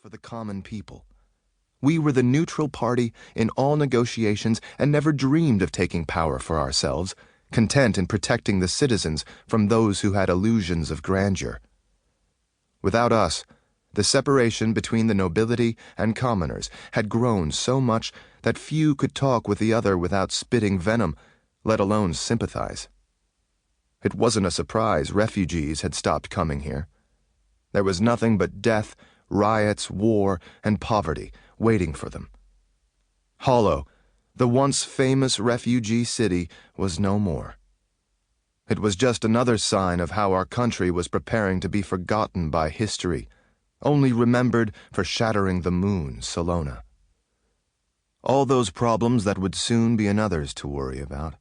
for the common people. We were the neutral party in all negotiations and never dreamed of taking power for ourselves, content in protecting the citizens from those who had illusions of grandeur. Without us, the separation between the nobility and commoners had grown so much that few could talk with the other without spitting venom, let alone sympathize. It wasn't a surprise refugees had stopped coming here. There was nothing but death, riots, war, and poverty waiting for them. Hollow, the once famous refugee city, was no more. It was just another sign of how our country was preparing to be forgotten by history, only remembered for shattering the moon, Salona. All those problems that would soon be another's to worry about.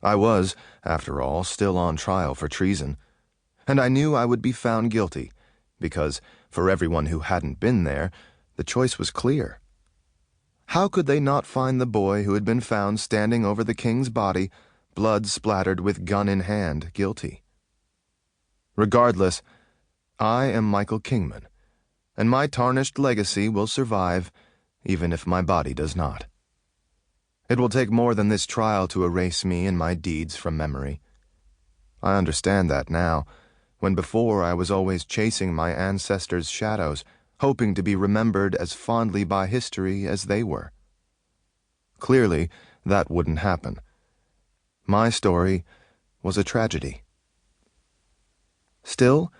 I was, after all, still on trial for treason, and I knew I would be found guilty, because, for everyone who hadn't been there, the choice was clear. How could they not find the boy who had been found standing over the king's body, blood splattered with gun in hand, guilty? Regardless, I am Michael Kingman, and my tarnished legacy will survive, even if my body does not. It will take more than this trial to erase me and my deeds from memory. I understand that now, when before I was always chasing my ancestors' shadows, hoping to be remembered as fondly by history as they were. Clearly, that wouldn't happen. My story was a tragedy. Still,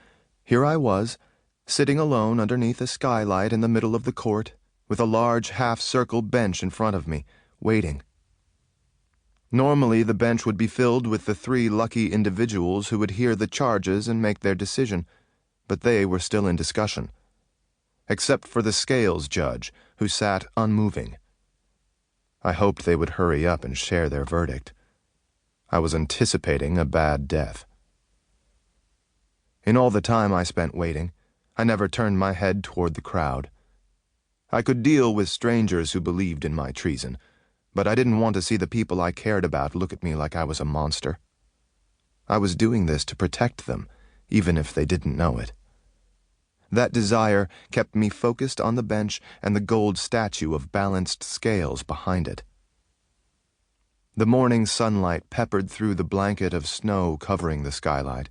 here I was, sitting alone underneath a skylight in the middle of the court, with a large half-circle bench in front of me, waiting. Normally, the bench would be filled with the 3 lucky individuals who would hear the charges and make their decision, but they were still in discussion. Except for the scales judge, who sat unmoving. I hoped they would hurry up and share their verdict. I was anticipating a bad death. In all the time I spent waiting, I never turned my head toward the crowd. I could deal with strangers who believed in my treason, but I didn't want to see the people I cared about look at me like I was a monster. I was doing this to protect them, even if they didn't know it. That desire kept me focused on the bench and the gold statue of balanced scales behind it. The morning sunlight peppered through the blanket of snow covering the skylight,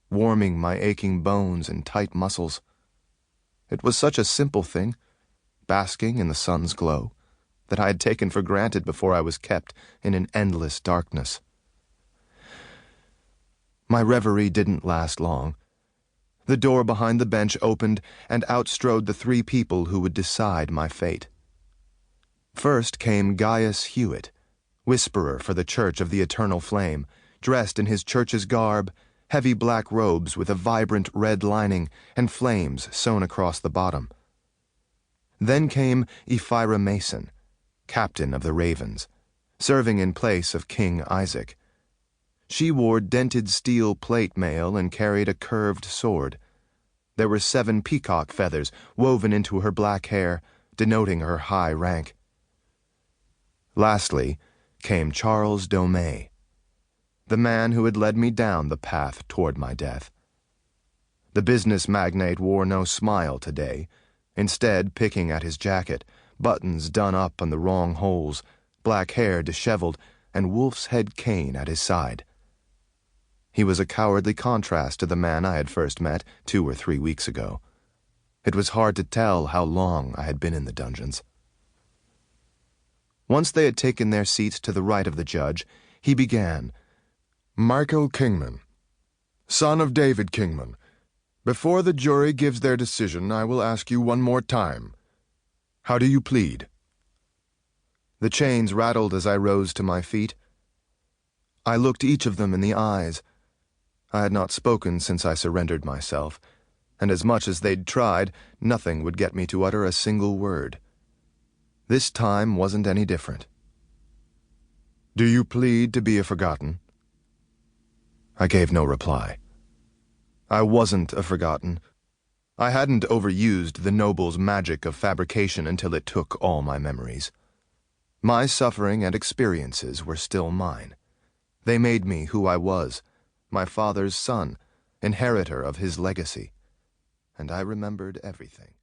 warming my aching bones and tight muscles. It was such a simple thing, basking in the sun's glow, that I had taken for granted before I was kept in an endless darkness. My reverie didn't last long. The door behind the bench opened, and out strode the 3 people who would decide my fate. First came Gaius Hewitt, whisperer for the Church of the Eternal Flame, dressed in his church's garb, heavy black robes with a vibrant red lining and flames sewn across the bottom. Then came Ephira Mason, captain of the Ravens, serving in place of King Isaac. She wore dented steel plate mail and carried a curved sword. There were 7 peacock feathers woven into her black hair, denoting her high rank. Lastly came Charles Domay, the man who had led me down the path toward my death. The business magnate wore no smile today, instead picking at his jacket, buttons done up on the wrong holes, black hair disheveled, and wolf's head cane at his side. He was a cowardly contrast to the man I had first met 2 or 3 weeks ago. It was hard to tell how long I had been in the dungeons. Once they had taken their seats to the right of the judge, he began, Michael Kingman, son of David Kingman. Before the jury gives their decision, I will ask you one more time. How do you plead? The chains rattled as I rose to my feet. I looked each of them in the eyes. I had not spoken since I surrendered myself, and as much as they'd tried, nothing would get me to utter a single word. This time wasn't any different. Do you plead to be forgotten? I gave no reply. I wasn't a forgotten. I hadn't overused the noble's magic of fabrication until it took all my memories. My suffering and experiences were still mine. They made me who I was, my father's son, inheritor of his legacy, and I remembered everything.